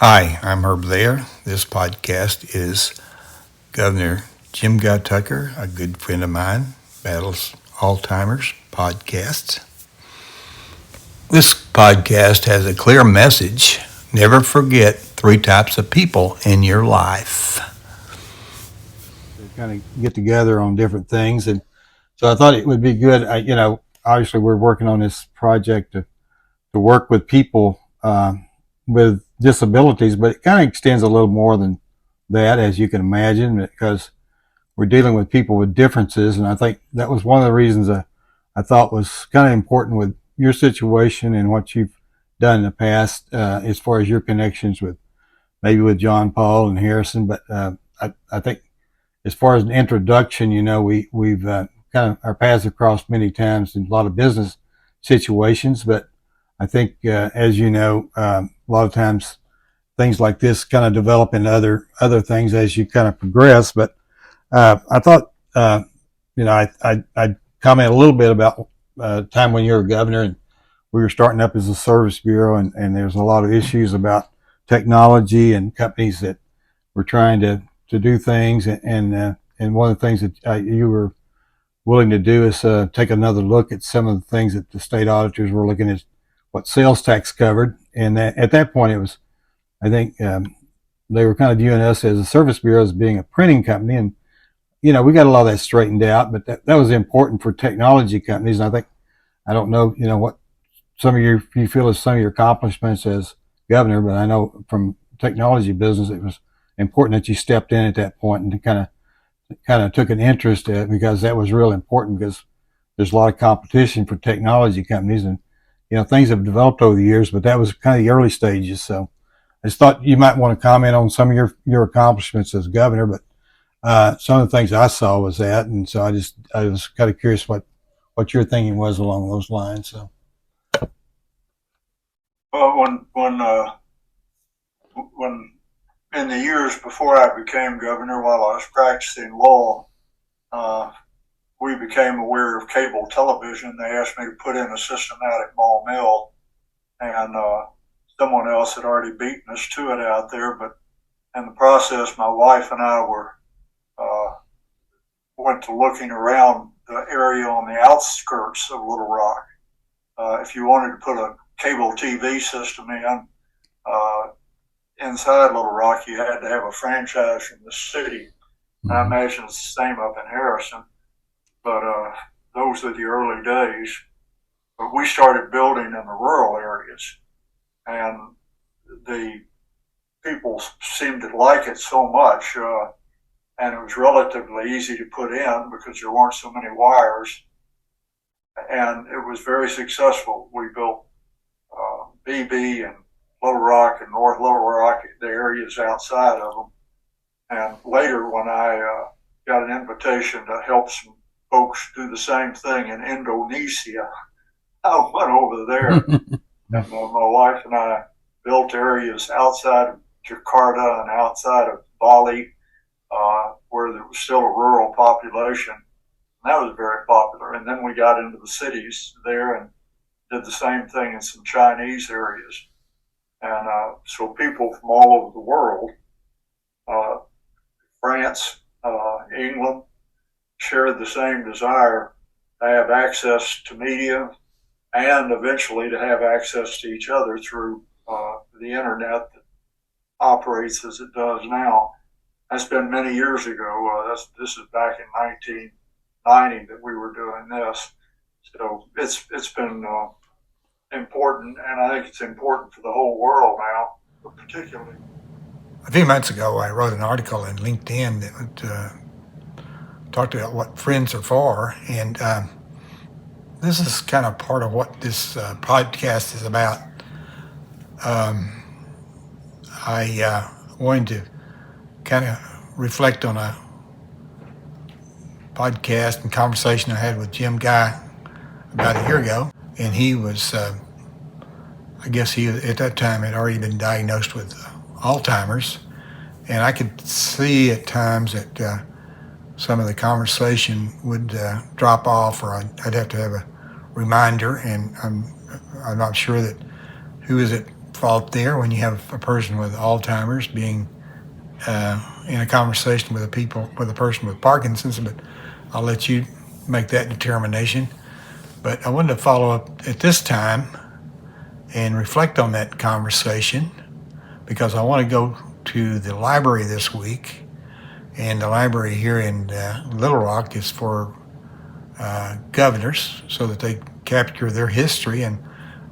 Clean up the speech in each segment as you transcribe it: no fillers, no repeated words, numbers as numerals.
Hi, I'm Herb Thayer. This podcast is Governor Jim Guy Tucker, a good friend of mine, battles Alzheimer's podcast. This podcast has a clear message. Never forget 3 types of people in your life. To kind of get together on different things, and so I thought it would be good. Obviously we're working on this project to work with people with disabilities, but it kind of extends a little more than that, as you can imagine, because we're dealing with people with differences, and I think that was one of the reasons I thought was kind of important with your situation and what you've done in the past, as far as your connections with maybe with John Paul and Harrison. But I think as far as an introduction, we've kind of our paths have crossed many times in a lot of business situations. But I think, as you know, a lot of times things like this kind of develop into other things as you kind of progress. But I thought, I'd comment a little bit about time when you were governor and we were starting up as a service bureau, and there's a lot of issues about technology and companies that were trying to do things, and one of the things that you were willing to do is take another look at some of the things that the state auditors were looking at, what sales tax covered, and at that point it was, I think, they were kind of viewing us as a service bureau as being a printing company, and we got a lot of that straightened out, but that was important for technology companies, and I think, I don't know, what some of your you feel as some of your accomplishments as governor, but I know from technology business it was important that you stepped in at that point and kind of took an interest in it, because that was real important, because there's a lot of competition for technology companies, and things have developed over the years, but that was kind of the early stages. So I just thought you might want to comment on some of your accomplishments as governor, but some of the things I saw was that, and so I was kind of curious what your thinking was along those lines. So. Well, when in the years before I became governor, while I was practicing law, uh, we became aware of cable television. They asked me to put in a systematic ball mill, and someone else had already beaten us to it out there. But in the process, my wife and I uh, went to looking around the area on the outskirts of Little Rock. If you wanted to put a cable TV system uh, inside Little Rock, you had to have a franchise from the city. Mm-hmm. I imagine it's the same up in Harrison, but those are the early days. But we started building in the rural areas, and the people seemed to like it so much, and it was relatively easy to put in because there weren't so many wires, and it was very successful. We built BB and Little Rock and North Little Rock, the areas outside of them. And later, when I got an invitation to help some folks do the same thing in Indonesia, I went over there, and my wife and I built areas outside of Jakarta and outside of Bali, where there was still a rural population. And that was very popular. And then we got into the cities there and did the same thing in some Chinese areas. And so people from all over the world, France, England, shared the same desire to have access to media and eventually to have access to each other through the internet that operates as it does now. That's been many years ago. This is back in 1990 that we were doing this. So it's been important, and I think it's important for the whole world now, but particularly. A few months ago, I wrote an article in LinkedIn that talked about what friends are for, and this is kind of part of what this podcast is about. I wanted to kind of reflect on a podcast and conversation I had with Jim Guy about a year ago, and he was, I guess he at that time had already been diagnosed with Alzheimer's, and I could see at times that some of the conversation would drop off, or I'd have to have a reminder, and I'm not sure that who is it fault there when you have a person with Alzheimer's being in a conversation with a person with Parkinson's, but I'll let you make that determination. But I wanted to follow up at this time and reflect on that conversation because I want to go to the library this week, and the library here in Little Rock is for governors so that they capture their history, and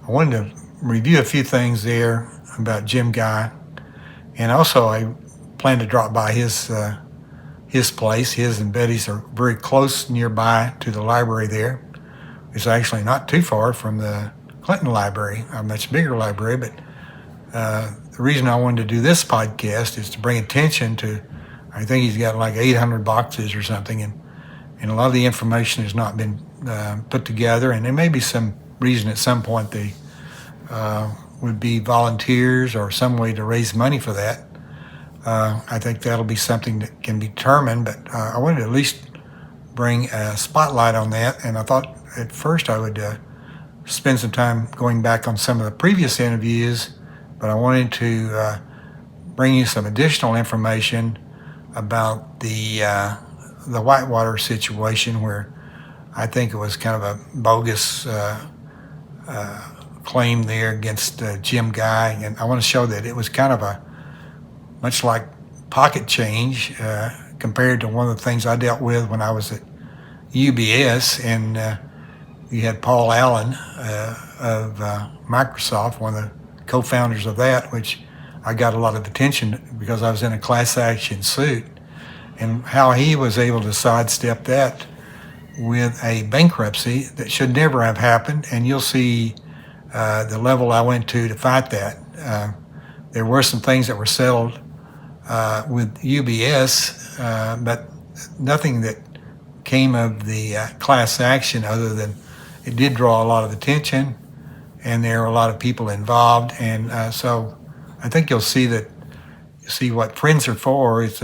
I wanted to review a few things there about Jim Guy, and also I plan to drop by his place. His and Betty's are very close nearby to the library there. It's actually not too far from the Clinton Library, a much bigger library, but the reason I wanted to do this podcast is to bring attention to, I think he's got like 800 boxes or something, and a lot of the information has not been put together, and there may be some reason at some point they would be volunteers or some way to raise money for that. I think that'll be something that can be determined, but I wanted to at least bring a spotlight on that, and I thought at first I would spend some time going back on some of the previous interviews, but I wanted to bring you some additional information about the Whitewater situation, where I think it was kind of a bogus claim there against Jim Guy, and I want to show that it was kind of a much like pocket change compared to one of the things I dealt with when I was at UBS, and you had Paul Allen of Microsoft, one of the co-founders of that, which I got a lot of attention because I was in a class action suit, and how he was able to sidestep that with a bankruptcy that should never have happened. And you'll see the level I went to fight that. There were some things that were settled with UBS, but nothing that came of the class action other than it did draw a lot of attention, and there are a lot of people involved, and so I think you'll see that. You see what friends are for. It's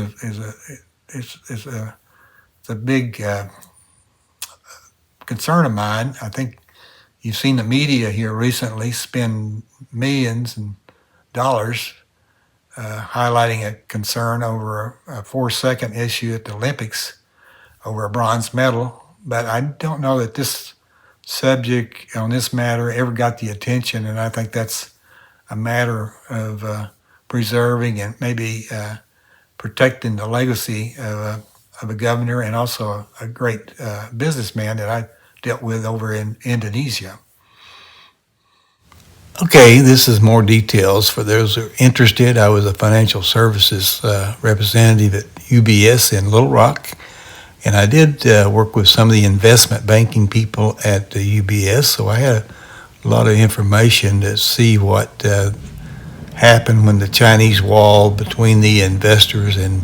a big concern of mine. I think you've seen the media here recently spend millions and dollars highlighting a concern over a 4-second issue at the Olympics over a bronze medal, but I don't know that this subject on this matter ever got the attention, and I think that's a matter of preserving and maybe protecting the legacy of a governor and also a great businessman that I dealt with over in Indonesia. Okay, this is more details for those who are interested. I was a financial services representative at UBS in Little Rock, and I did work with some of the investment banking people at the UBS, so I had a lot of information to see what happened when the Chinese wall between the investors and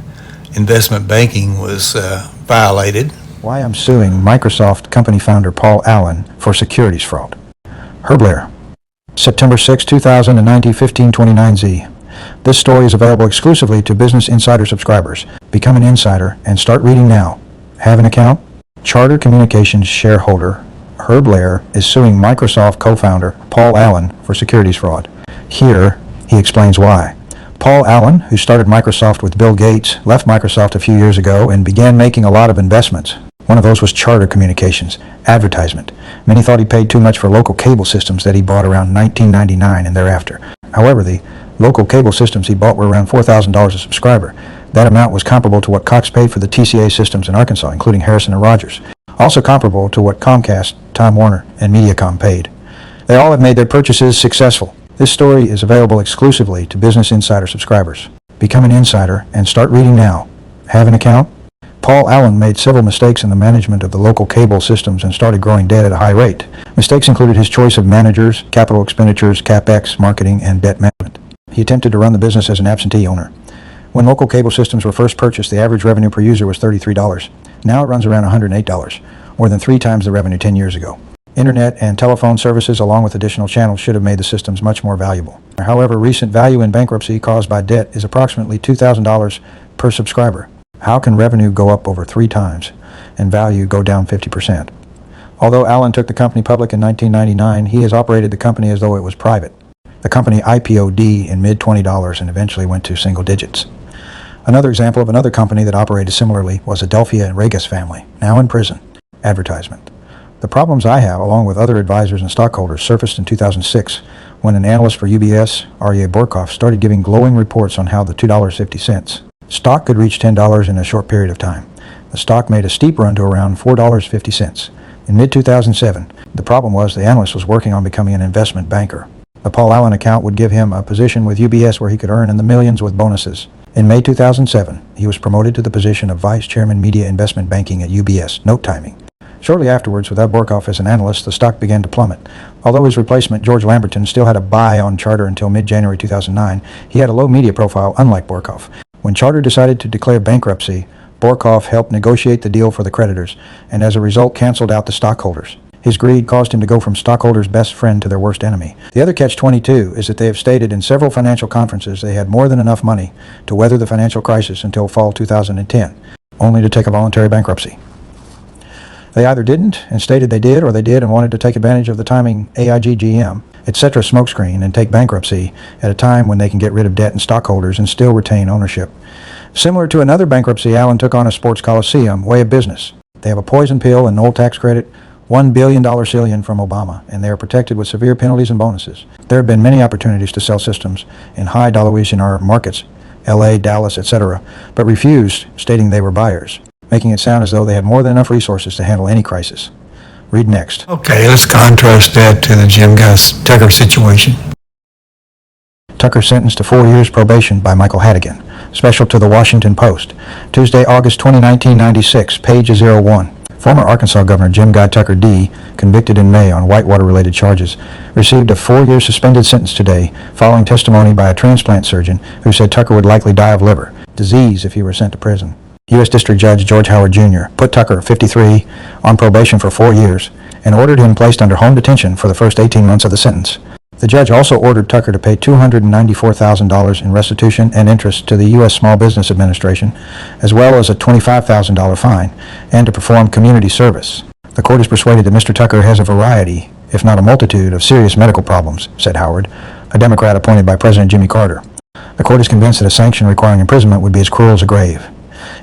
investment banking was violated. Why I'm suing Microsoft company founder Paul Allen for securities fraud. Blair, September 6, 2019, 1529Z. This story is available exclusively to Business Insider subscribers. Become an insider and start reading now. Have an account? Charter Communications shareholder Blair is suing Microsoft co-founder Paul Allen for securities fraud. Here, he explains why. Paul Allen, who started Microsoft with Bill Gates, left Microsoft a few years ago and began making a lot of investments. One of those was Charter Communications, advertisement. Many thought he paid too much for local cable systems that he bought around 1999 and thereafter. However, the local cable systems he bought were around $4,000 a subscriber. That amount was comparable to what Cox paid for the TCA systems in Arkansas, including Harrison and Rogers. Also comparable to what Comcast, Time Warner, and Mediacom paid. They all have made their purchases successful. This story is available exclusively to Business Insider subscribers. Become an insider and start reading now. Have an account? Paul Allen made several mistakes in the management of the local cable systems and started growing debt at a high rate. Mistakes included his choice of managers, capital expenditures, CapEx, marketing, and debt management. He attempted to run the business as an absentee owner. When local cable systems were first purchased, the average revenue per user was $33. Now it runs around $108, more than 3 times the revenue 10 years ago. Internet and telephone services, along with additional channels, should have made the systems much more valuable. However, recent value in bankruptcy caused by debt is approximately $2,000 per subscriber. How can revenue go up over 3 times and value go down 50%? Although Allen took the company public in 1999, he has operated the company as though it was private. The company IPO'd in mid-$20 and eventually went to single digits. Another example of another company that operated similarly was Adelphia and Regas family, now in prison. Advertisement. The problems I have, along with other advisors and stockholders, surfaced in 2006 when an analyst for UBS, Aryeh Borkoff, started giving glowing reports on how the $2.50 stock could reach $10 in a short period of time. The stock made a steep run to around $4.50. In mid-2007, the problem was the analyst was working on becoming an investment banker. The Paul Allen account would give him a position with UBS where he could earn in the millions with bonuses. In May 2007, he was promoted to the position of Vice Chairman Media Investment Banking at UBS. Note timing. Shortly afterwards, without Borkoff as an analyst, the stock began to plummet. Although his replacement, George Lamberton, still had a buy on Charter until mid-January 2009, he had a low media profile, unlike Borkoff. When Charter decided to declare bankruptcy, Borkoff helped negotiate the deal for the creditors, and as a result canceled out the stockholders. His greed caused him to go from stockholders' best friend to their worst enemy. The other catch-22 is that they have stated in several financial conferences they had more than enough money to weather the financial crisis until fall 2010, only to take a voluntary bankruptcy. They either didn't and stated they did, or they did and wanted to take advantage of the timing AIG, GM, etc. smokescreen and take bankruptcy at a time when they can get rid of debt and stockholders and still retain ownership. Similar to another bankruptcy, Allen took on a sports coliseum, Way of Business. They have a poison pill and no tax credit, $1 billion cillion from Obama, and they are protected with severe penalties and bonuses. There have been many opportunities to sell systems in high valuation markets, LA, Dallas, etc., but refused, stating they were buyers, making it sound as though they had more than enough resources to handle any crisis. Read next. Okay, let's contrast that to the Jim Tucker situation. Tucker sentenced to 4 years probation by Michael Hattigan. Special to the Washington Post. Tuesday, August 20, 1996, page 01. Former Arkansas Governor Jim Tucker D., convicted in May on Whitewater-related charges, received a 4-year suspended sentence today following testimony by a transplant surgeon who said Tucker would likely die of liver disease if he were sent to prison. U.S. District Judge George Howard Jr. put Tucker, 53, on probation for 4 years and ordered him placed under home detention for the first 18 months of the sentence. The judge also ordered Tucker to pay $294,000 in restitution and interest to the U.S. Small Business Administration, as well as a $25,000 fine, and to perform community service. The court is persuaded that Mr. Tucker has a variety, if not a multitude, of serious medical problems, said Howard, a Democrat appointed by President Jimmy Carter. The court is convinced that a sanction requiring imprisonment would be as cruel as a grave.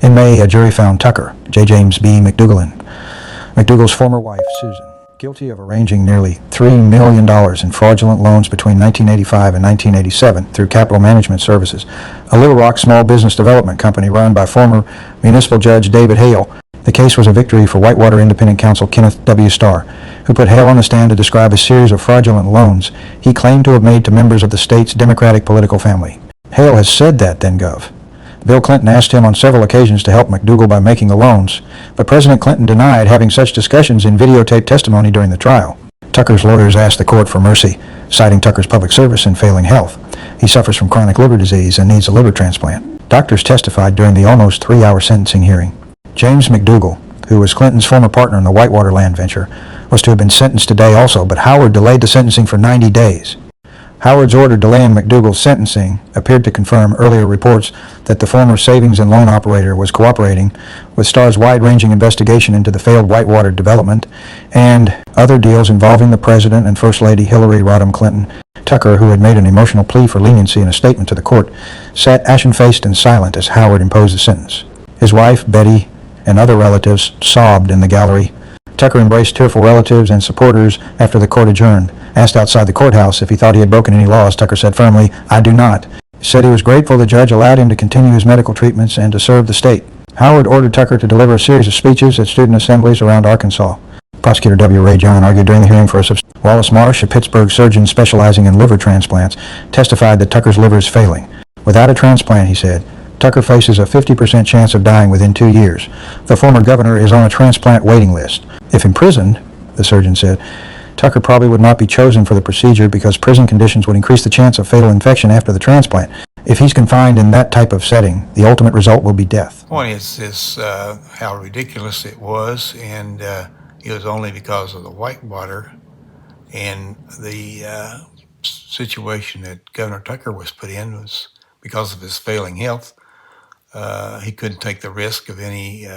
In May, a jury found Tucker, J. James B. McDougalin, McDougal's former wife, Susan, guilty of arranging nearly $3 million in fraudulent loans between 1985 and 1987 through Capital Management Services, a Little Rock small business development company run by former municipal judge David Hale. The case was a victory for Whitewater independent counsel Kenneth W. Starr, who put Hale on the stand to describe a series of fraudulent loans he claimed to have made to members of the state's Democratic political family. Hale has said that, then Gov. Bill Clinton asked him on several occasions to help McDougal by making the loans, but President Clinton denied having such discussions in videotaped testimony during the trial. Tucker's lawyers asked the court for mercy, citing Tucker's public service and failing health. He suffers from chronic liver disease and needs a liver transplant. Doctors testified during the almost 3-hour sentencing hearing. James McDougal, who was Clinton's former partner in the Whitewater land venture, was to have been sentenced today also, but Howard delayed the sentencing for 90 days. Howard's order delaying McDougal's sentencing appeared to confirm earlier reports that the former savings and loan operator was cooperating with Starr's wide-ranging investigation into the failed Whitewater development and other deals involving the President and First Lady Hillary Rodham Clinton. Tucker, who had made an emotional plea for leniency in a statement to the court, sat ashen-faced and silent as Howard imposed the sentence. His wife, Betty, and other relatives sobbed in the gallery. Tucker embraced tearful relatives and supporters after the court adjourned. Asked outside the courthouse if he thought he had broken any laws, Tucker said firmly, "I do not." He said he was grateful the judge allowed him to continue his medical treatments and to serve the state. Howard ordered Tucker to deliver a series of speeches at student assemblies around Arkansas. Prosecutor W. Ray John argued during the hearing for Wallace Marsh, a Pittsburgh surgeon specializing in liver transplants, testified that Tucker's liver is failing. Without a transplant, he said, Tucker faces a 50% chance of dying within 2 years. The former governor is on a transplant waiting list. If imprisoned, the surgeon said, Tucker probably would not be chosen for the procedure because prison conditions would increase the chance of fatal infection after the transplant. If he's confined in that type of setting, the ultimate result will be death. The point is how ridiculous it was, and it was only because of the Whitewater and the situation that Governor Tucker was put in was because of his failing health. He couldn't take the risk of any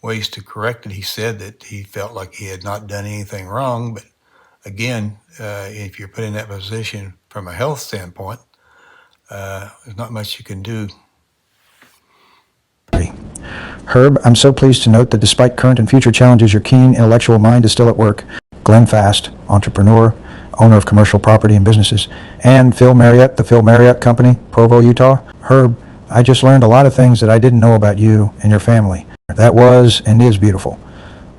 ways to correct it. He said that he felt like he had not done anything wrong, but again, if you're put in that position from a health standpoint, there's not much you can do. Herb, I'm so pleased to note that despite current and future challenges, your keen intellectual mind is still at work. Glenn Fast, entrepreneur, owner of commercial property and businesses, and Phil Marriott, the Phil Marriott Company, Provo, Utah. Herb, I just learned a lot of things that I didn't know about you and your family. That was and is beautiful.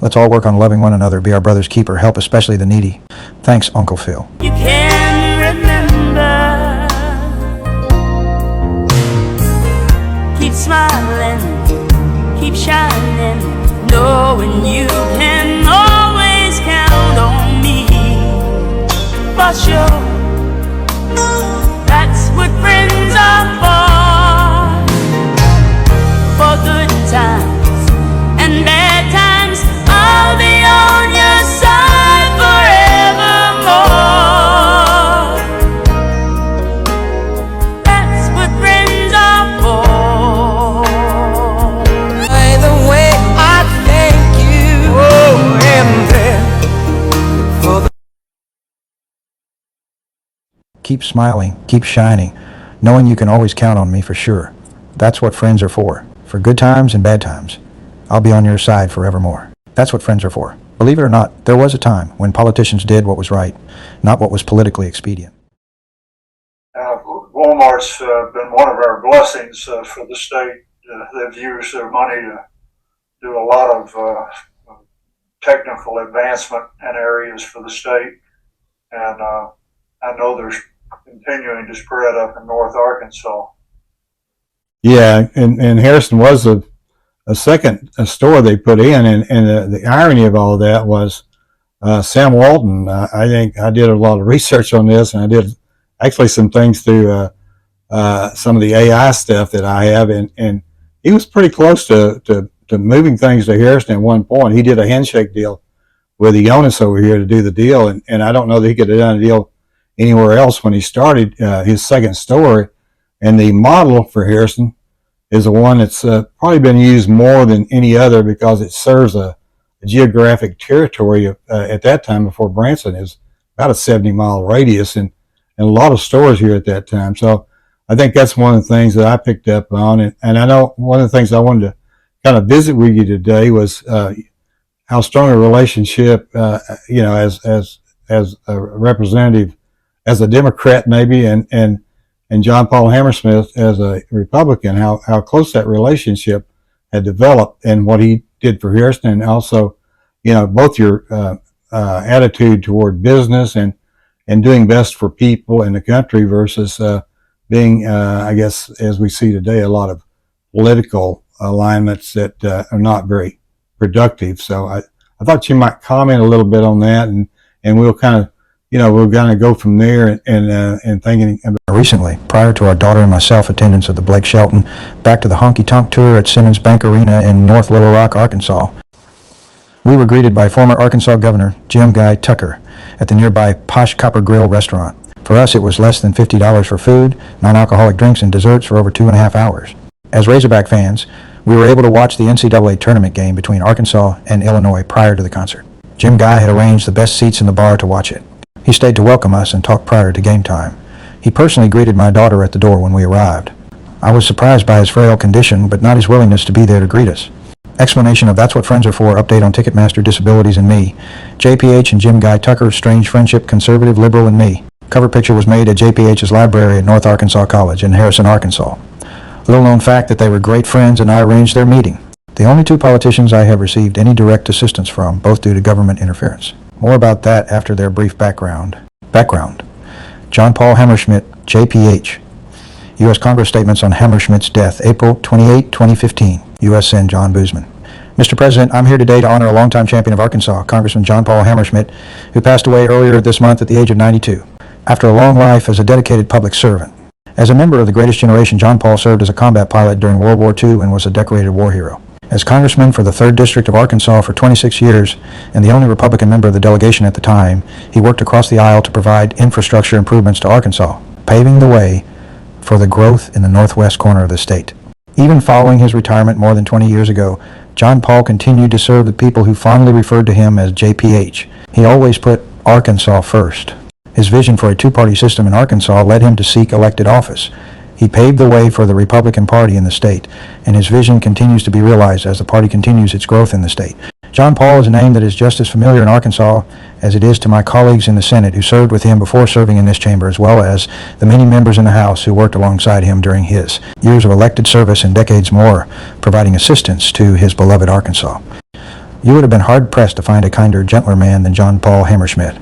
Let's all work on loving one another, be our brother's keeper, help especially the needy. Thanks, Uncle Phil. You can remember. Keep smiling, keep shining, knowing you can always count on me. For sure, that's what friends are for good times and bad times. I'll be on your side forevermore. That's what friends are for. By the way, I thank you. Oh, and then for the Keep smiling, keep shining, knowing you can always count on me for sure. That's what friends are for good times and bad times. I'll be on your side forevermore. That's what friends are for. Believe it or not, there was a time when politicians did what was right, not what was politically expedient. Walmart's been one of our blessings for the state. They've used their money to do a lot of technical advancement in areas for the state. And I know there's continuing to spread up in North Arkansas. Yeah, and Harrison was a second store they put in, and the irony of all of that was Sam Walton. I think I did a lot of research on this, and I did actually some things through some of the AI stuff that I have, and he was pretty close to moving things to Harrison at one point. He did a handshake deal with the Jonas over here to do the deal, and I don't know that he could have done a deal anywhere else when he started his second store. And the model for Harrison is the one that's probably been used more than any other because it serves a geographic territory at that time before Branson is about a 70-mile radius and a lot of stores here at that time. So I think that's one of the things that I picked up on. And I know one of the things I wanted to kind of visit with you today was how strong a relationship, as a representative, as a Democrat maybe, and John Paul Hammersmith as a Republican, how close that relationship had developed and what he did for Harrison, and also, both your attitude toward business and doing best for people in the country versus being, I guess, as we see today, a lot of political alignments that are not very productive. So I thought you might comment a little bit on that, and we'll kind of, we're going to go from there and thinking about. Recently, prior to our daughter and myself attendance of the Blake Shelton Back to the Honky Tonk Tour at Simmons Bank Arena in North Little Rock, Arkansas, we were greeted by former Arkansas Governor Jim Guy Tucker at the nearby Posh Copper Grill restaurant. For us, it was less than $50 for food, non-alcoholic drinks, and desserts for over 2.5 hours. As Razorback fans, we were able to watch the NCAA tournament game between Arkansas and Illinois prior to the concert. Jim Guy had arranged the best seats in the bar to watch it. He stayed to welcome us and talk prior to game time. He personally greeted my daughter at the door when we arrived. I was surprised by his frail condition, but not his willingness to be there to greet us. Explanation of That's What Friends Are For, update on Ticketmaster, Disabilities, and Me. JPH and Jim Guy Tucker, Strange Friendship, Conservative, Liberal, and Me. Cover picture was made at JPH's library at North Arkansas College in Harrison, Arkansas. Little known fact that they were great friends and I arranged their meeting. The only two politicians I have received any direct assistance from, both due to government interference. More about that after their brief background. John Paul Hammerschmidt, JPH. U.S. Congress statements on Hammerschmidt's death, April 28, 2015. U.S. Sen. John Boozman. Mr. President, I'm here today to honor a longtime champion of Arkansas, Congressman John Paul Hammerschmidt, who passed away earlier this month at the age of 92, after a long life as a dedicated public servant. As a member of the Greatest Generation, John Paul served as a combat pilot during World War II and was a decorated war hero. As congressman for the 3rd District of Arkansas for 26 years and the only Republican member of the delegation at the time, he worked across the aisle to provide infrastructure improvements to Arkansas, paving the way for the growth in the northwest corner of the state. Even following his retirement more than 20 years ago, John Paul continued to serve the people who fondly referred to him as JPH. He always put Arkansas first. His vision for a two-party system in Arkansas led him to seek elected office. He paved the way for the Republican Party in the state, and his vision continues to be realized as the party continues its growth in the state. John Paul is a name that is just as familiar in Arkansas as it is to my colleagues in the Senate who served with him before serving in this chamber, as well as the many members in the House who worked alongside him during his years of elected service and decades more, providing assistance to his beloved Arkansas. You would have been hard-pressed to find a kinder, gentler man than John Paul Hammerschmidt.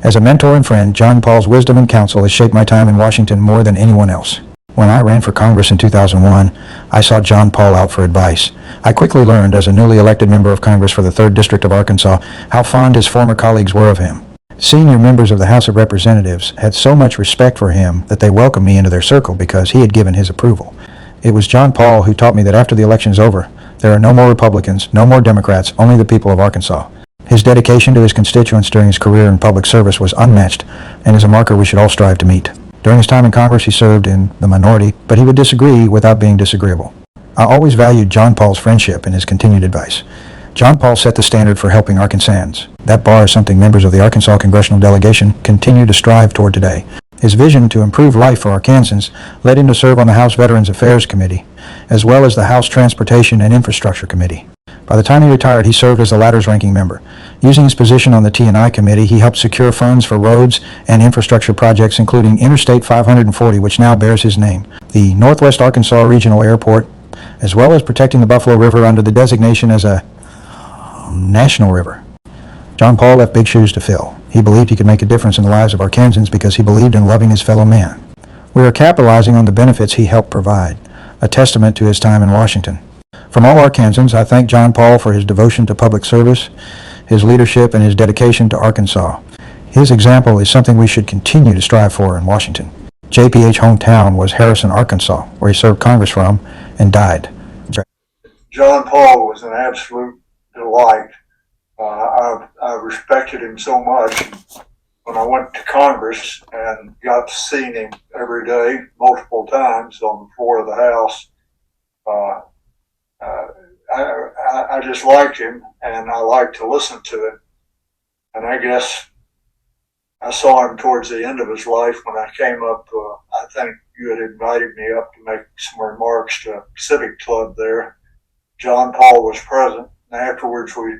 As a mentor and friend, John Paul's wisdom and counsel has shaped my time in Washington more than anyone else. When I ran for Congress in 2001, I sought John Paul out for advice. I quickly learned, as a newly elected member of Congress for the 3rd District of Arkansas, how fond his former colleagues were of him. Senior members of the House of Representatives had so much respect for him that they welcomed me into their circle because he had given his approval. It was John Paul who taught me that after the election is over, there are no more Republicans, no more Democrats, only the people of Arkansas. His dedication to his constituents during his career in public service was unmatched and is a marker we should all strive to meet. During his time in Congress, he served in the minority, but he would disagree without being disagreeable. I always valued John Paul's friendship and his continued advice. John Paul set the standard for helping Arkansans. That bar is something members of the Arkansas congressional delegation continue to strive toward today. His vision to improve life for Arkansans led him to serve on the House Veterans Affairs Committee, as well as the House Transportation and Infrastructure Committee. By the time he retired, he served as the latter's ranking member. Using his position on the T&I Committee, he helped secure funds for roads and infrastructure projects, including Interstate 540, which now bears his name, the Northwest Arkansas Regional Airport, as well as protecting the Buffalo River under the designation as a national river. John Paul left big shoes to fill. He believed he could make a difference in the lives of Arkansans because he believed in loving his fellow man. We are capitalizing on the benefits he helped provide, a testament to his time in Washington. From all Arkansans, I thank John Paul for his devotion to public service, his leadership, and his dedication to Arkansas. His example is something we should continue to strive for in Washington. JPH hometown was Harrison, Arkansas, where he served Congress from and died. John Paul was an absolute delight. I respected him so much. When I went to Congress and got to see him every day, multiple times on the floor of the House, I just liked him, and I liked to listen to him. And I guess I saw him towards the end of his life when I came up. I think you had invited me up to make some remarks to Civic Club there. John Paul was present, and afterwards we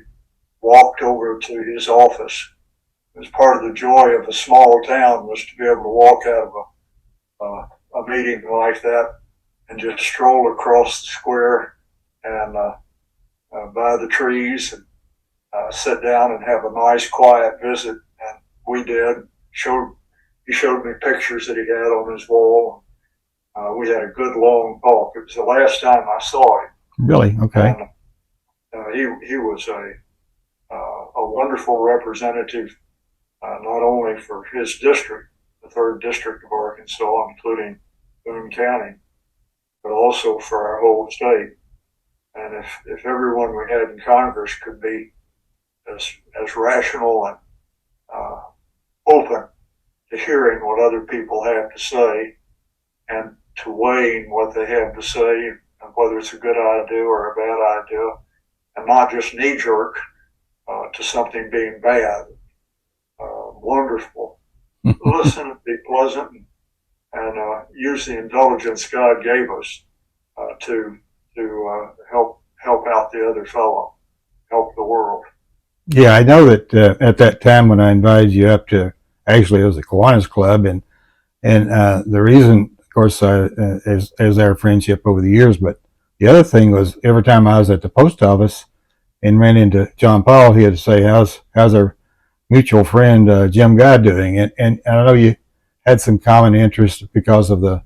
walked over to his office. It was part of the joy of a small town was to be able to walk out of a meeting like that and just stroll across the square and by the trees and sit down and have a nice quiet visit. And we did. He showed me pictures that he had on his wall. We had a good long talk. It was the last time I saw him. Really? Okay. And, he was a wonderful representative, not only for his district, the 3rd District of Arkansas, including Boone County, but also for our whole state. And if everyone we had in Congress could be as rational and open to hearing what other people have to say and to weighing what they have to say and whether it's a good idea or a bad idea, and not just knee-jerk to something being bad. Wonderful. Listen, be pleasant, and use the indulgence God gave us to help out the other fellow, help the world. Yeah, I know that at that time when I invited you up to, actually it was the Kiwanis Club, and the reason, of course, is our friendship over the years, but the other thing was every time I was at the post office and ran into John Paul, he had to say, how's our mutual friend Jim Guy doing? And I know you had some common interests because of the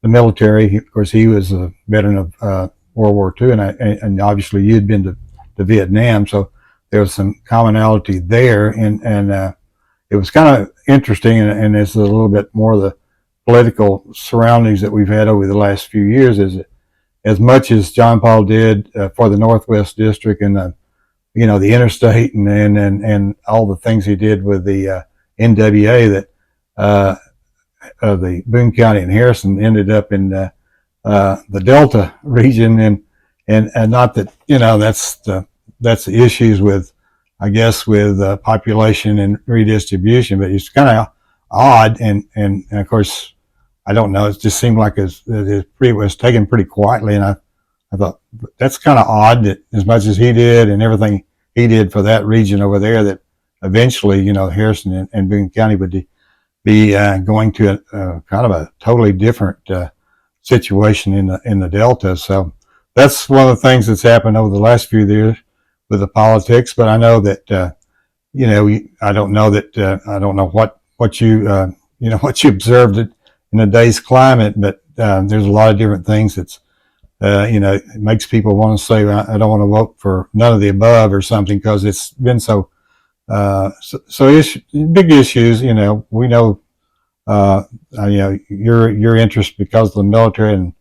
military. Of course, he was a veteran of World War II, and obviously you'd been to Vietnam, so there was some commonality there, and it was kind of interesting, and it's a little bit more of the political surroundings that we've had over the last few years. Is as much as John Paul did for the Northwest District and the interstate and all the things he did with the NWA, that the Boone County and Harrison ended up in the Delta region, and not that that's the issues with I guess, with population and redistribution, but it's kind of odd. And of course, I don't know. It just seemed like it was taken pretty quietly. And I thought that's kind of odd that as much as he did and everything he did for that region over there, that eventually, Harrison and Boone County would be going to a kind of a totally different situation in the Delta. So that's one of the things that's happened over the last few years with the politics. But I know that I don't know what you what you observed in the day's climate, but there's a lot of different things that's it makes people want to say, I don't want to vote for none of the above or something, because it's been so big issues. We know, your interest because of the military, and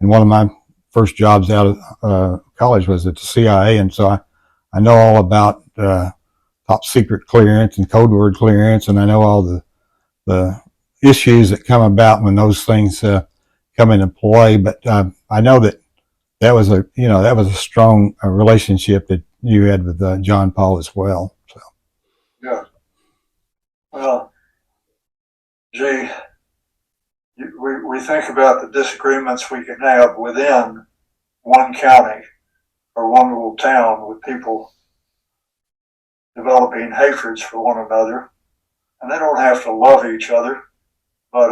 one of my first jobs out of college was at the CIA, and so I know all about top secret clearance and code word clearance, and I know all the issues that come about when those things come into play. But I know that was a strong relationship that you had with John Paul as well. So. Yeah. Well, gee, we think about the disagreements we can have within one county or one little town, with people developing hatreds for one another, and they don't have to love each other, but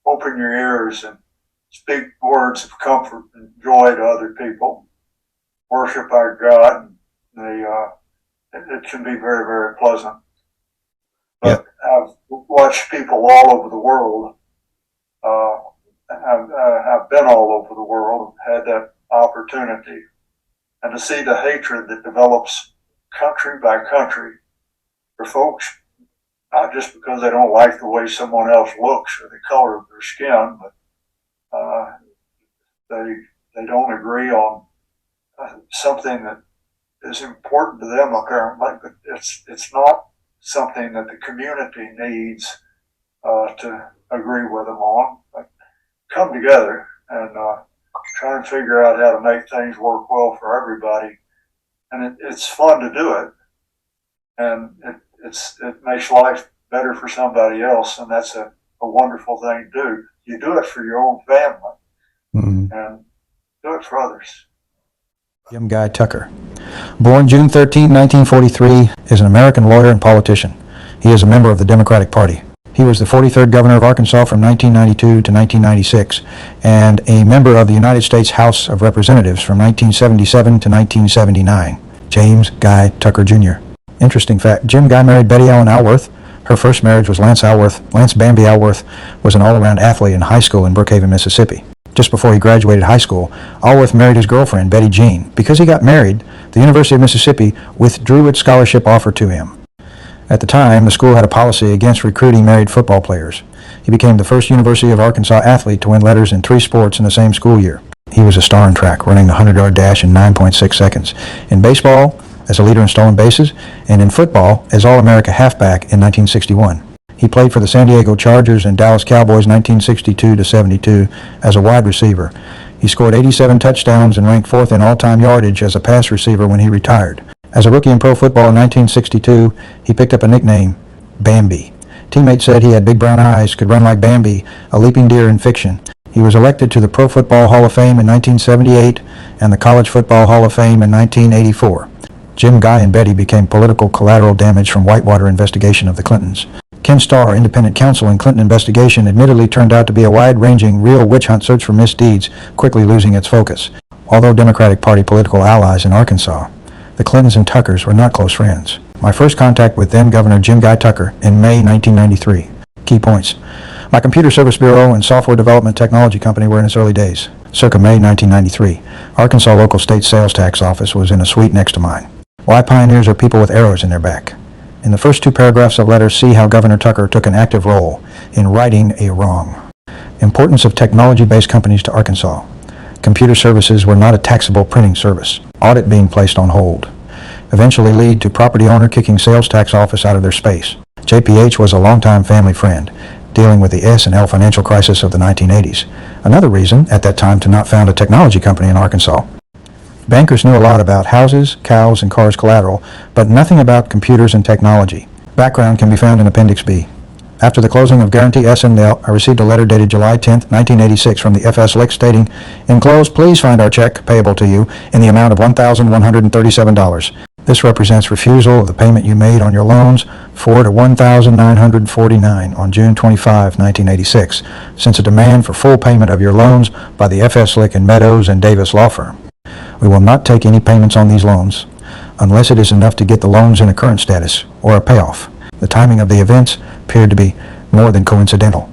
open your ears and speak words of comfort and joy to other people. Worship our God. It can be very, very pleasant. But I've watched people all over the world. I've been all over the world, had that opportunity, and to see the hatred that develops country by country for folks, not just because they don't like the way someone else looks or the color of their skin, but they don't agree on something that is important to them apparently, but it's not something that the community needs to agree with them on. But come together and try and figure out how to make things work well for everybody, and it's fun to do it, and it makes life better for somebody else, and that's a wonderful thing to do. You do it for your own family, and do it for others. Jim Guy Tucker. Born June 13, 1943, is an American lawyer and politician. He is a member of the Democratic Party. He was the 43rd governor of Arkansas from 1992 to 1996, and a member of the United States House of Representatives from 1977 to 1979. James Guy Tucker, Jr. Interesting fact, Jim Guy married Betty Allen Alworth. Her first marriage was Lance Alworth. Lance Bambi Alworth was an all-around athlete in high school in Brookhaven, Mississippi. Just before he graduated high school, Alworth married his girlfriend, Betty Jean. Because he got married, the University of Mississippi withdrew its scholarship offer to him. At the time, the school had a policy against recruiting married football players. He became the first University of Arkansas athlete to win letters in 3 sports in the same school year. He was a star in track, running the 100-yard dash in 9.6 seconds. In baseball, as a leader in stolen bases, and in football, as All-America halfback in 1961. He played for the San Diego Chargers and Dallas Cowboys 1962 to 72 as a wide receiver. He scored 87 touchdowns and ranked 4th in all-time yardage as a pass receiver when he retired. As a rookie in pro football in 1962, he picked up a nickname, Bambi. Teammates said he had big brown eyes, could run like Bambi, a leaping deer in fiction. He was elected to the Pro Football Hall of Fame in 1978 and the College Football Hall of Fame in 1984. Jim Guy and Betty became political collateral damage from Whitewater investigation of the Clintons. Ken Starr, independent counsel in Clinton investigation, admittedly turned out to be a wide-ranging, real witch hunt search for misdeeds, quickly losing its focus. Although Democratic Party political allies in Arkansas, the Clintons and Tuckers were not close friends. My first contact with then-Governor Jim Guy Tucker in May 1993. Key points. My computer service bureau and software development technology company were in its early days. Circa May 1993, Arkansas local state sales tax office was in a suite next to mine. Why pioneers are people with arrows in their back. In the first 2 paragraphs of letters, see how Governor Tucker took an active role in righting a wrong. Importance of technology-based companies to Arkansas. Computer services were not a taxable printing service. Audit being placed on hold. Eventually lead to property owner kicking sales tax office out of their space. JPH was a longtime family friend, dealing with the S&L financial crisis of the 1980s. Another reason, at that time, to not found a technology company in Arkansas. Bankers knew a lot about houses, cows, and cars collateral, but nothing about computers and technology. Background can be found in Appendix B. After the closing of Guarantee S&L, I received a letter dated July 10, 1986 from the FS Lick stating, "Enclosed, please find our check payable to you in the amount of $1,137. This represents refusal of the payment you made on your loans for to $1,949 on June 25, 1986, since a demand for full payment of your loans by the FS Lick and Meadows and Davis law firm. We will not take any payments on these loans unless it is enough to get the loans in a current status or a payoff." The timing of the events appeared to be more than coincidental.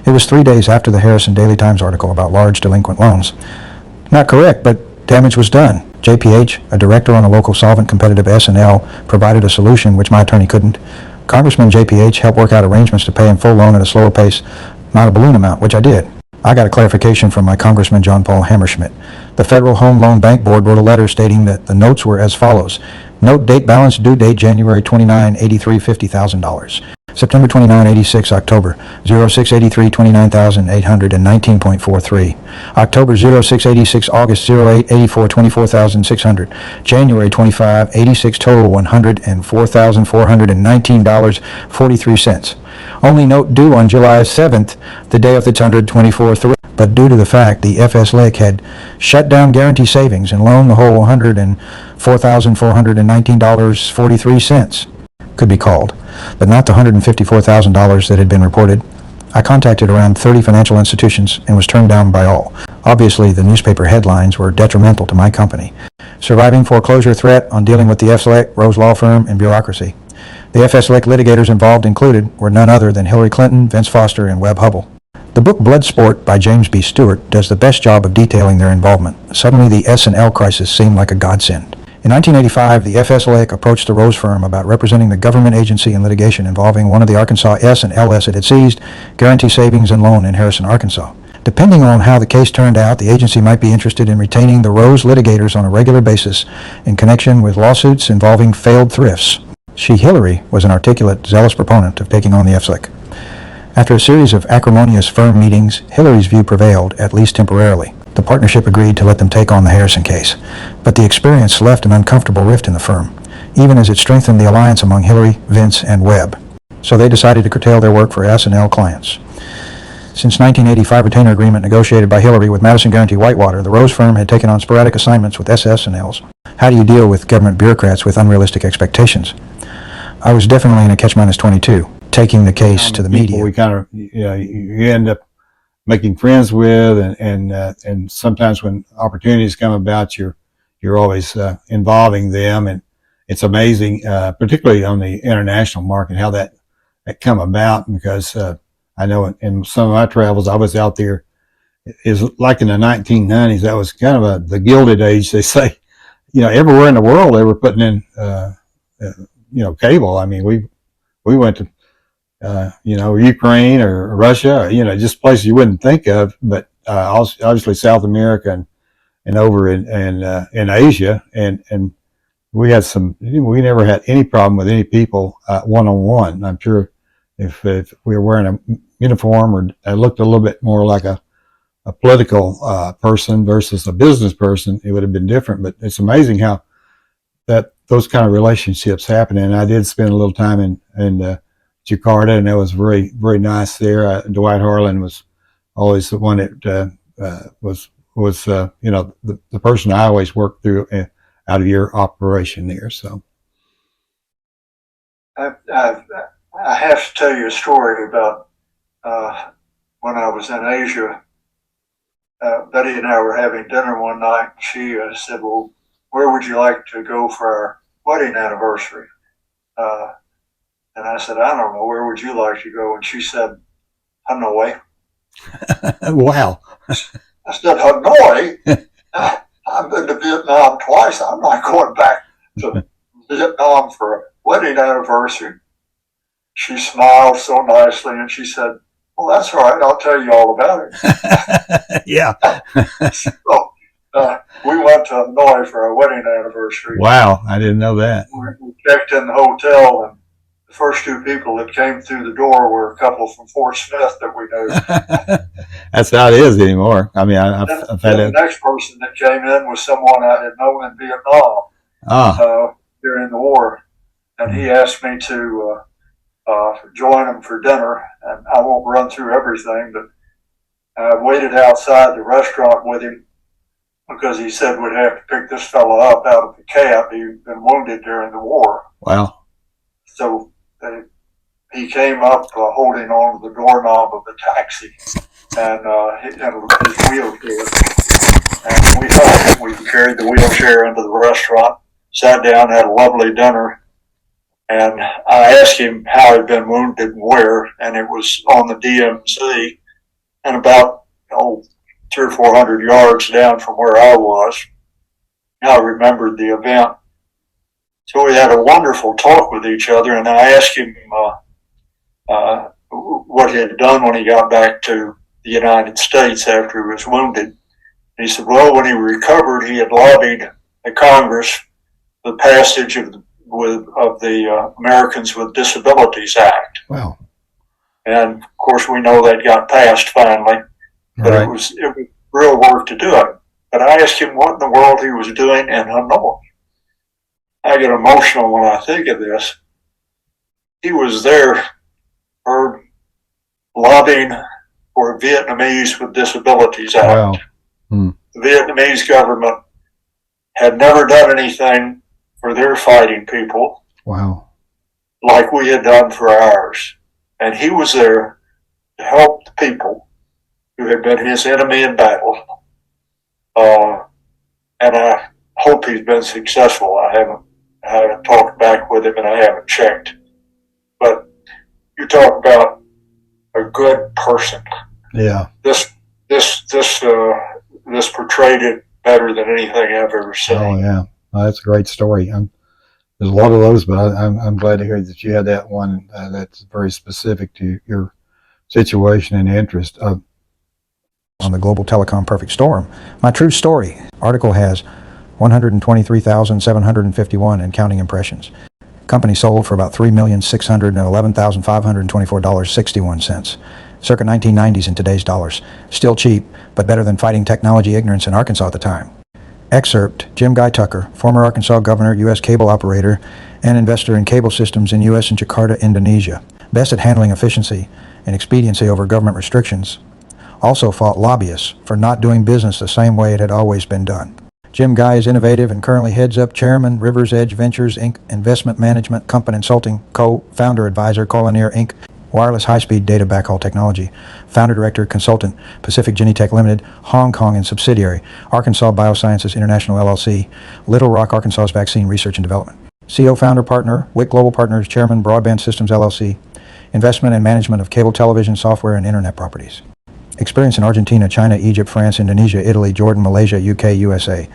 It was 3 days after the Harrison Daily Times article about large delinquent loans. Not correct, but damage was done. JPH, a director on a local solvent competitive S&L, provided a solution which my attorney couldn't. Congressman JPH helped work out arrangements to pay in full loan at a slower pace, not a balloon amount, which I did. I got a clarification from my Congressman John Paul Hammerschmidt. The Federal Home Loan Bank Board wrote a letter stating that the notes were as follows. Note date balance due date January 29, 83, $50,000. September 29, 86, October 06, 83, 29,819.43. October 06, 86, August 08, 84, 24,600. January 25, 86, total $104,419.43. Only note due on July 7th, the day of the 124th. But due to the fact the FS Lick had shut down Guarantee Savings and loaned the whole $104,419.43, could be called, but not the $154,000 that had been reported. I contacted around 30 financial institutions and was turned down by all. Obviously, the newspaper headlines were detrimental to my company. Surviving foreclosure threat on dealing with the FS Lick, Rose Law Firm, and bureaucracy. The FS Lick litigators involved included were none other than Hillary Clinton, Vince Foster, and Webb Hubbell. The book Bloodsport by James B. Stewart does the best job of detailing their involvement. Suddenly, the S&L crisis seemed like a godsend. In 1985, the FS Lick approached the Rose firm about representing the government agency in litigation involving one of the Arkansas S and LS it had seized, Guarantee Savings and Loan in Harrison, Arkansas. Depending on how the case turned out, the agency might be interested in retaining the Rose litigators on a regular basis in connection with lawsuits involving failed thrifts. She, Hillary, was an articulate, zealous proponent of taking on the FS Lick. After a series of acrimonious firm meetings, Hillary's view prevailed, at least temporarily. The partnership agreed to let them take on the Harrison case, but the experience left an uncomfortable rift in the firm, even as it strengthened the alliance among Hillary, Vince, and Webb. So they decided to curtail their work for S&L clients. Since 1985 retainer agreement negotiated by Hillary with Madison Guarantee Whitewater, the Rose firm had taken on sporadic assignments with SS&Ls. How do you deal with government bureaucrats with unrealistic expectations? I was definitely in a catch-22, taking the case to the media. We kind of, you end up making friends with, and sometimes when opportunities come about, you're always involving them, and it's amazing, particularly on the international market, how that come about. Because I know in some of my travels, I was out there. Is like in the 1990s. That was kind of the Gilded Age, they say. Everywhere in the world they were putting in, cable. I mean, we went to Ukraine or Russia, just places you wouldn't think of, but obviously South America and over in Asia, and we never had any problem with any people one-on-one. I'm sure if we were wearing a uniform or looked a little bit more like a political person versus a business person, it would have been different. But it's amazing how those kind of relationships happen. And I did spend a little time in Jakarta, and it was very, very nice there. Dwight Harlan was always the one that was the person I always worked through out of your operation there. So I have to tell you a story about when I was in Asia. Betty and I were having dinner one night, and she said, "Well, where would you like to go for our wedding anniversary?" And I said, "I don't know. Where would you like to go?" And she said, "Hanoi." Wow. I said, "Hanoi? I've been to Vietnam twice. I'm not going back to Vietnam for a wedding anniversary." She smiled so nicely, and she said, "Well, that's all right. I'll tell you all about it." Yeah. So we went to Hanoi for our wedding anniversary. Wow. I didn't know that. We checked in the hotel, and The first two people that came through the door were a couple from Fort Smith that we knew. That's how it is anymore. I mean, I've had The it. next person that came in was someone I had known in Vietnam during the war, and he asked me to join him for dinner. And I won't run through everything, but I waited outside the restaurant with him because he said we'd have to pick this fellow up out of the cab. He'd been wounded during the war. Wow. So he came up holding on to the doorknob of the taxi and his wheelchair. And we helped him. We carried the wheelchair into the restaurant, sat down, had a lovely dinner. And I asked him how he'd been wounded and where, and it was on the DMZ and about 300 or 400 yards down from where I was. I remembered the event. So we had a wonderful talk with each other, and I asked him what he had done when he got back to the United States after he was wounded. He said, well, when he recovered, he had lobbied the Congress the passage of the Americans with Disabilities Act. Wow. And of course, we know that got passed finally, but right. it was real work to do it. But I asked him what in the world he was doing in Hanoi. I get emotional when I think of this. He was there for lobbying for Vietnamese with Disabilities Act. Wow. The Vietnamese government had never done anything for their fighting people. Wow. Like we had done for ours. And he was there to help the people who had been his enemy in battle. And I hope he's been successful. I haven't talked back with him and I haven't checked. But you talk about a good person. Yeah. This portrayed it better than anything I've ever seen. Oh yeah. Oh, that's a great story. There's a lot of those, but I'm glad to hear that you had that one that's very specific to your situation and interest. On the global telecom perfect storm, my true story article has 123,751 and counting impressions. Company sold for about $3,611,524.61. Circa 1990s in today's dollars. Still cheap, but better than fighting technology ignorance in Arkansas at the time. Excerpt, Jim Guy Tucker, former Arkansas governor, U.S. cable operator, and investor in cable systems in U.S. and Jakarta, Indonesia. Best at handling efficiency and expediency over government restrictions. Also fought lobbyists for not doing business the same way it had always been done. Jim Guy is innovative and currently heads up Chairman, Rivers Edge Ventures, Inc., Investment Management, Company Consulting, Co-Founder Advisor, Collinear, Inc., Wireless High-Speed Data Backhaul Technology, Founder Director, Consultant, Pacific Genetech Limited, Hong Kong and subsidiary, Arkansas Biosciences International LLC, Little Rock, Arkansas's Vaccine Research and Development. CEO, Founder, Partner, WIC Global Partners, Chairman, Broadband Systems LLC, Investment and Management of Cable Television, Software, and Internet Properties. Experience in Argentina, China, Egypt, France, Indonesia, Italy, Jordan, Malaysia, UK, USA.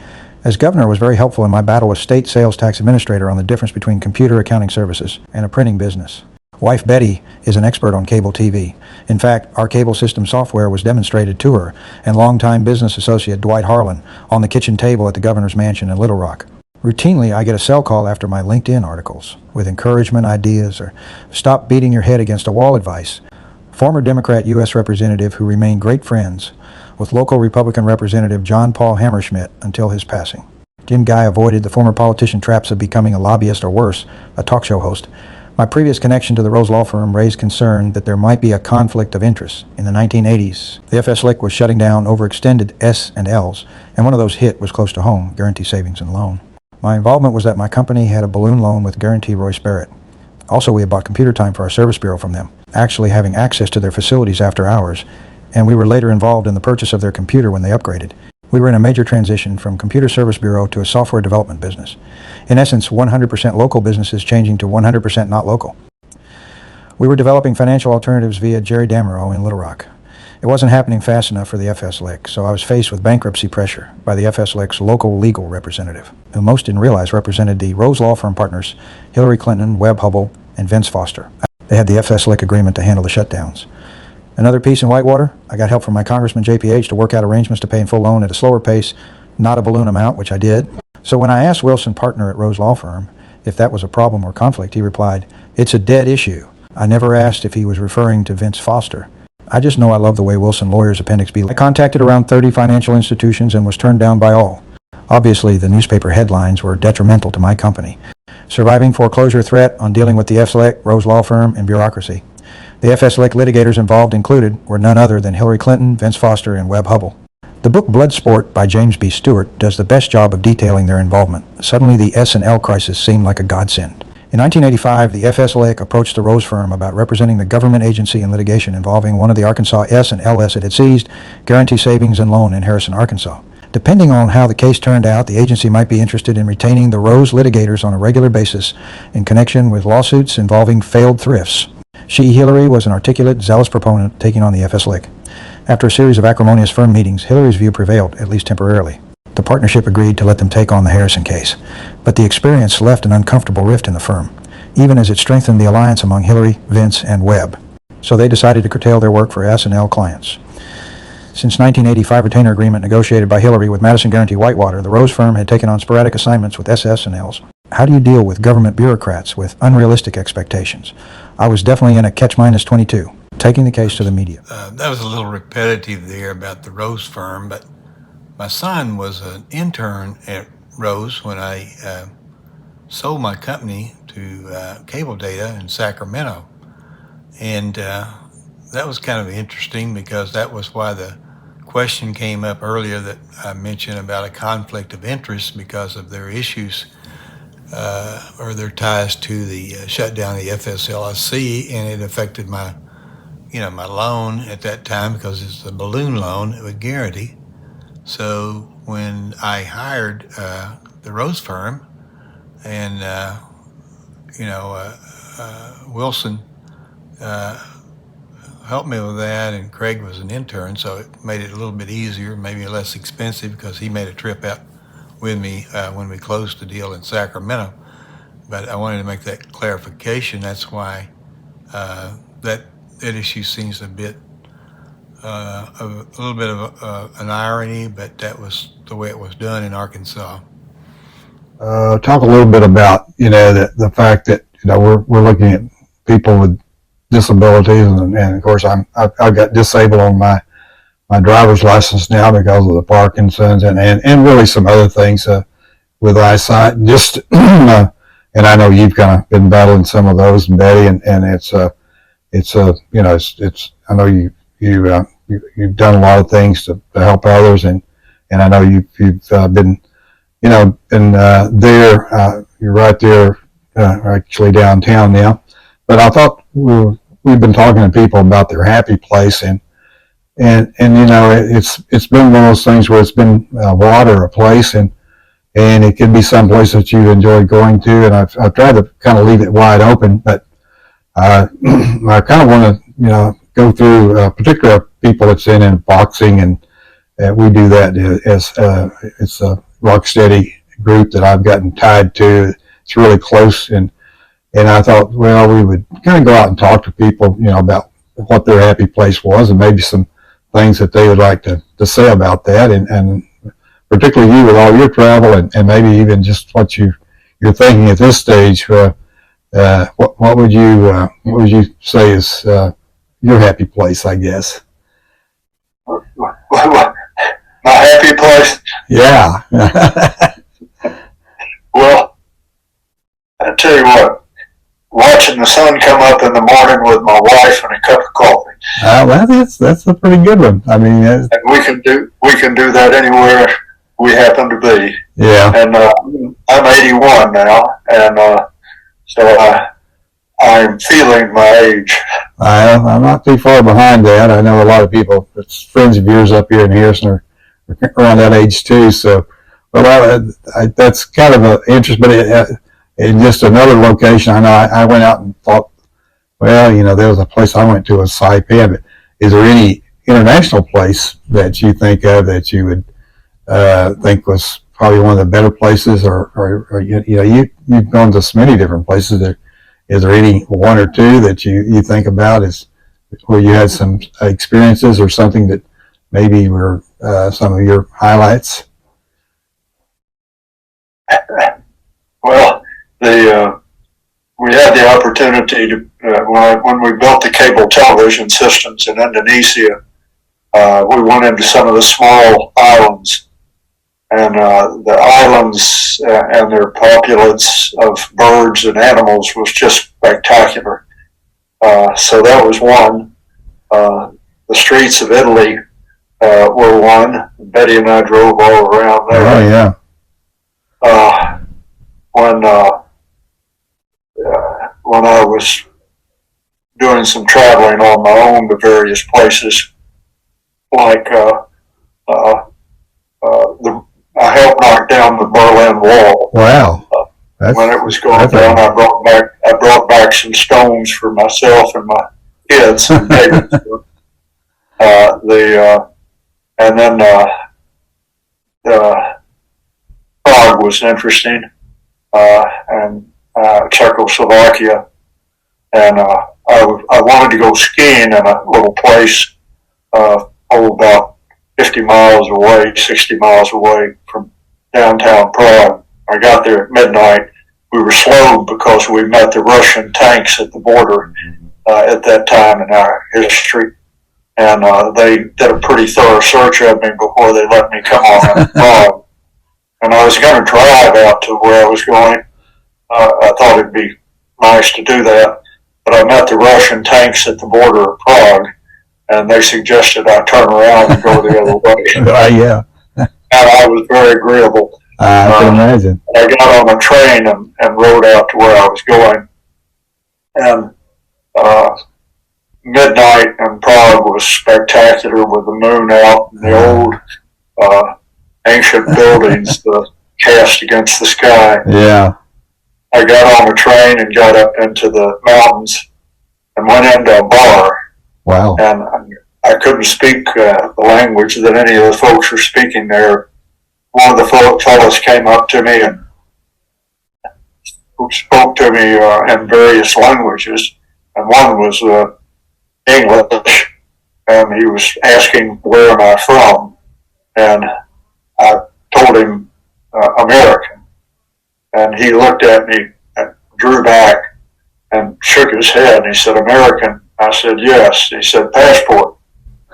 As governor, was very helpful in my battle with state sales tax administrator on the difference between computer accounting services and a printing business. Wife Betty is an expert on cable TV. In fact, our cable system software was demonstrated to her and longtime business associate Dwight Harlan on the kitchen table at the governor's mansion in Little Rock. Routinely, I get a cell call after my LinkedIn articles with encouragement, ideas, or stop beating your head against a wall advice. Former Democrat U.S. representative who remained great friends with local Republican Representative John Paul Hammerschmidt until his passing. Jim Guy avoided the former politician traps of becoming a lobbyist or worse, a talk show host. My previous connection to the Rose Law Firm raised concern that there might be a conflict of interest. In the 1980s, the FS-LIC was shutting down overextended S&Ls, and one of those hit was close to home, Guarantee Savings and Loan. My involvement was that my company had a balloon loan with Guarantee Royce Barrett. Also, we had bought computer time for our service bureau from them, actually having access to their facilities after hours, and we were later involved in the purchase of their computer when they upgraded. We were in a major transition from computer service bureau to a software development business. In essence, 100% local businesses changing to 100% not local. We were developing financial alternatives via Jerry Damerow in Little Rock. It wasn't happening fast enough for the FS-LIC, so I was faced with bankruptcy pressure by the FS-LIC's local legal representative, who most didn't realize represented the Rose Law Firm partners, Hillary Clinton, Webb Hubbell, and Vince Foster. They had the FS-LIC agreement to handle the shutdowns. Another piece in Whitewater, I got help from my Congressman JPH to work out arrangements to pay in full loan at a slower pace, not a balloon amount, which I did. So when I asked Wilson, partner at Rose Law Firm, If that was a problem or conflict, he replied, "It's a dead issue. I never asked if he was referring to Vince Foster. I just know I love the way Wilson lawyers Appendix B. I contacted around 30 financial institutions and was turned down by all. Obviously, the newspaper headlines were detrimental to my company. Surviving foreclosure threat on dealing with the FSLEC, Rose Law Firm, and bureaucracy. The FSLEC litigators involved included were none other than Hillary Clinton, Vince Foster, and Webb Hubbell. The book Bloodsport by James B. Stewart does the best job of detailing their involvement. Suddenly, the S&L crisis seemed like a godsend. In 1985, the FSLEC approached the Rose Firm about representing the government agency in litigation involving one of the Arkansas S and LS it had seized, Guarantee Savings and Loan in Harrison, Arkansas. Depending on how the case turned out, the agency might be interested in retaining the Rose litigators on a regular basis in connection with lawsuits involving failed thrifts. She, Hillary, was an articulate, zealous proponent taking on the FSLEC. After a series of acrimonious firm meetings, Hillary's view prevailed, at least temporarily. The partnership agreed to let them take on the Harrison case, but the experience left an uncomfortable rift in the firm, even as it strengthened the alliance among Hillary, Vince, and Webb. So they decided to curtail their work for S&L clients. Since 1985 retainer agreement negotiated by Hillary with Madison Guaranty Whitewater, the Rose Firm had taken on sporadic assignments with SS and Ls. How do you deal with government bureaucrats with unrealistic expectations? I was definitely in a catch-22, taking the case to the media. That was a little repetitive there about the Rose Firm, but my son was an intern at Rose when I sold my company to Cable Data in Sacramento. And that was kind of interesting because that was why the question came up earlier that I mentioned about a conflict of interest because of their issues or their ties to the shutdown of the FSLIC, and it affected my loan at that time because it's a balloon loan with Guarantee. So when I hired the Rose Firm, and Wilson helped me with that, and Craig was an intern, so it made it a little bit easier, maybe less expensive, because he made a trip out with me when we closed the deal in Sacramento. But I wanted to make that clarification. That's why that issue seems a little bit of an irony, but that was the way it was done in Arkansas. Talk a little bit about the fact that we're looking at people with disabilities, and of course I've got disabled on my driver's license now because of the Parkinson's and really some other things with eyesight. And just and I know you've kind of been battling some of those, Betty, and it's I know you've done a lot of things to help others, and I know you've been there. You're right there, actually downtown now. But I thought we've been talking to people about their happy place, and it's been one of those things where it's been a lot or a place, and it could be some place that you enjoyed going to, and I've tried to kind of leave it wide open, but I kind of want to go through particular people that's in boxing, and we do that as it's a Rocksteady group that I've gotten tied to. It's really close, and I thought, well, we would kind of go out and talk to people, about what their happy place was, and maybe some things that they would like to say about that, and particularly you with all your travel, and maybe even just what you're thinking at this stage. What would you say is your happy place, I guess? My happy place? Yeah. Well, I tell you what, watching the sun come up in the morning with my wife and a cup of coffee. Well, that's a pretty good one. I mean, and we can do that anywhere we happen to be. Yeah. And I'm 81 now, and so I'm feeling my age. I'm not too far behind that. I know a lot of people, it's friends of yours up here in Harrison are around that age too. So, well, that's kind of an interest, but in just another location, I know I went out and thought, well, there was a place I went to, was Saipan, but is there any international place that you think of that you would think was probably one of the better places, or you've gone to so many different places. Is there any one or two that you think about as where you had some experiences or something that maybe were some of your highlights? Well, we had the opportunity to, when we built the cable television systems in Indonesia, we went into some of the small islands, and the islands and their populace of birds and animals was just spectacular. So that was one. The streets of Italy were one. Betty and I drove all around there. Oh, yeah. When I was doing some traveling on my own to various places, like I helped knock down the Berlin Wall. Wow. When it was going down, I brought back some stones for myself and my kids and neighbors. And then Prague was interesting, and Czechoslovakia, and I wanted to go skiing in a little place about 50 miles away, 60 miles away from downtown Prague. I got there at midnight. We were slowed because we met the Russian tanks at the border at that time in our history. And they did a pretty thorough search of me before they let me come on in Prague. And I was going to drive out to where I was going. I thought it'd be nice to do that. But I met the Russian tanks at the border of Prague, and they suggested I turn around and go the other way. Yeah. And I was very agreeable. I can imagine. I got on a train and rode out to where I was going. And midnight in Prague was spectacular with the moon out and the old ancient buildings cast against the sky. Yeah. I got on a train and got up into the mountains and went into a bar. Wow. And I couldn't speak the language that any of the folks were speaking there. One of the fellows came up to me and spoke to me in various languages, and one was English, and he was asking where am I from, and I told him American, and he looked at me and drew back and shook his head, and he said, American? I said, yes. He said, passport.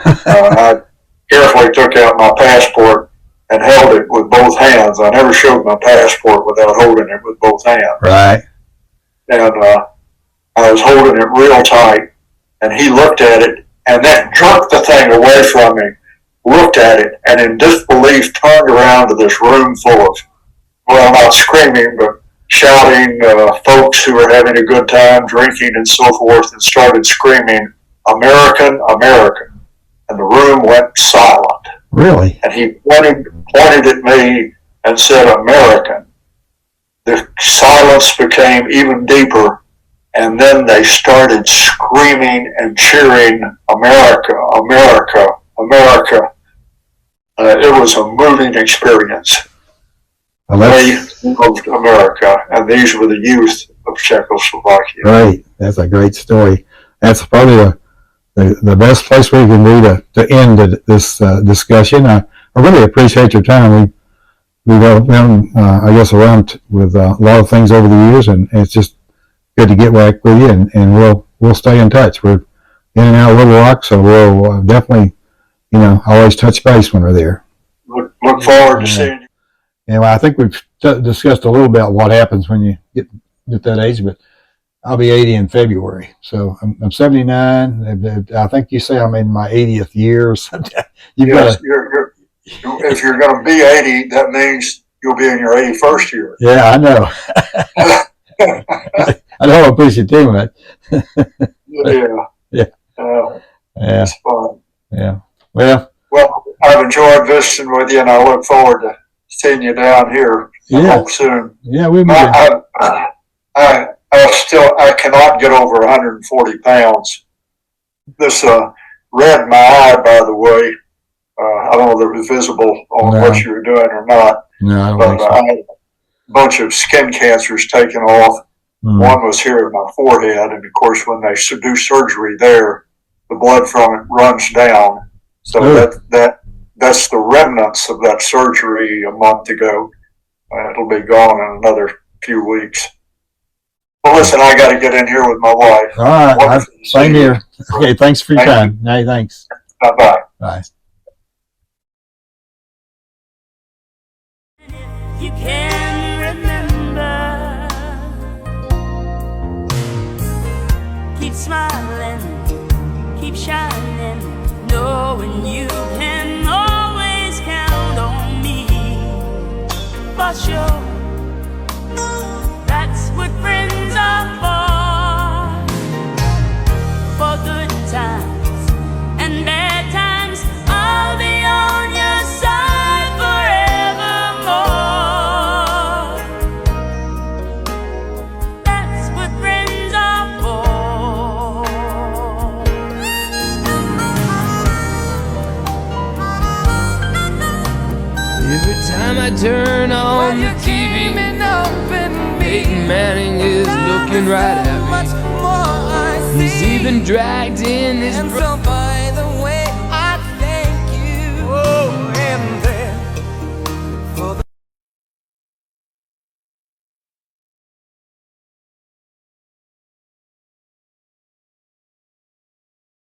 I carefully took out my passport and held it with both hands. I never showed my passport without holding it with both hands. Right. And I was holding it real tight, and he looked at it and then jerked the thing away from me, looked at it, and in disbelief turned around to this room full of, well, not screaming, but shouting folks who were having a good time, drinking and so forth, and started screaming, American, American. And the room went silent. Really? And he pointed at me and said, American. The silence became even deeper, and then they started screaming and cheering, America, America, America. It was a moving experience. Well, They loved America, and these were the youth of Czechoslovakia. Great. That's a great story. That's probably the best place we can do to end this discussion. I really appreciate your time. We've been, I guess, around with a lot of things over the years, and it's just good to get back with you, and we'll stay in touch. We're in and out of Little Rock, so we'll definitely, always touch base when we're there. Look forward to seeing you. Anyway, I think we've discussed a little about what happens when you get that age, but I'll be 80 in February. So I'm 79. I think you say I'm in my 80th year or something. Yes, if you're going to be 80, that means you'll be in your 81st year. Yeah, I know. I don't push it too much. Yeah. Yeah. Yeah. It's fun. Yeah. Well, I've enjoyed visiting with you, and I look forward to seeing you down here. I hope soon. Yeah, we'll be I cannot get over 140 pounds. This read my eye, by the way. I don't know if it was visible on what you were doing or not. No, I don't but think so. I had a bunch of skin cancers taken off. One was here in my forehead, and of course, when they do surgery there, the blood from it runs down. So that's the remnants of that surgery a month ago. It'll be gone in another few weeks. Well, listen, I got to get in here with my wife. All right. Wonderful to Same see you. here. Okay. Thanks for your Thank time. Hey, thanks. Bye-bye. Bye. You can remember. Keep smiling, keep shining, knowing you can always count on me. For sure, that's what friends are for good times and bad times. I'll be on your side forevermore. That's what friends are for. Every time I turn on the TV, Peyton Manning is looking right at me. He's even dragged in his brother.